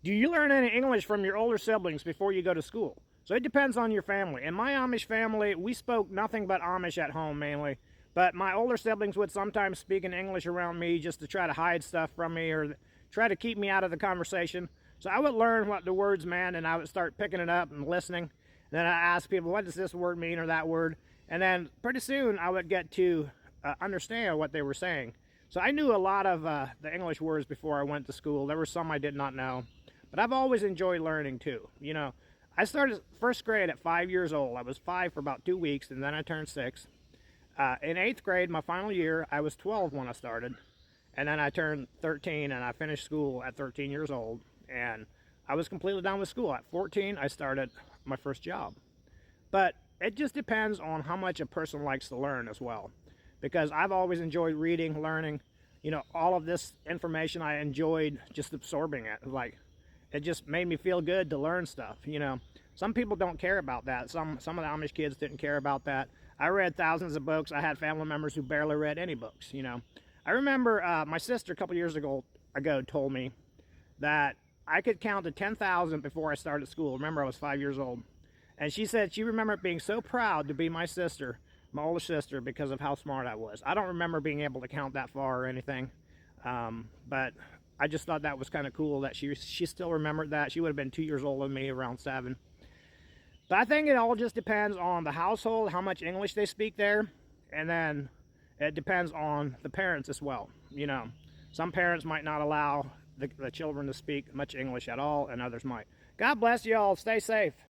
Do you learn any English from your older siblings before you go to school? So it depends on your family. In my Amish family, we spoke nothing but Amish at home mainly. But my older siblings would sometimes speak in English around me just to try to hide stuff from me or try to keep me out of the conversation. So I would learn what the words meant and I would start picking it up and listening. And then I ask people, what does this word mean or that word? And then pretty soon I would get to understand what they were saying. So I knew a lot of the English words before I went to school. There were some I did not know. But I've always enjoyed learning too. You know, I started first grade at 5 years old. I was 5 for about 2 weeks, and then I turned 6. In 8th grade, my final year, I was 12 when I started. And then I turned 13, and I finished school at 13 years old. And I was completely done with school. At 14, I started my first job. But it just depends on how much a person likes to learn as well. Because I've always enjoyed reading, learning, you know, all of this information. I enjoyed just absorbing it. Like, it just made me feel good to learn stuff, you know. Some people don't care about that. Some of the Amish kids didn't care about that. I read thousands of books. I had family members who barely read any books, you know. I remember my sister a couple years ago told me that I could count to 10,000 before I started school. Remember, I was 5 years old. And she said she remembered being so proud to be my sister, my older sister, because of how smart I was. I don't remember being able to count that far or anything. But I just thought that was kind of cool that she still remembered that. She would have been 2 years older than me, around 7. But I think it all just depends on the household, how much English they speak there, and then it depends on the parents as well. You know, some parents might not allow the children to speak much English at all, and others might. God bless you all. Stay safe.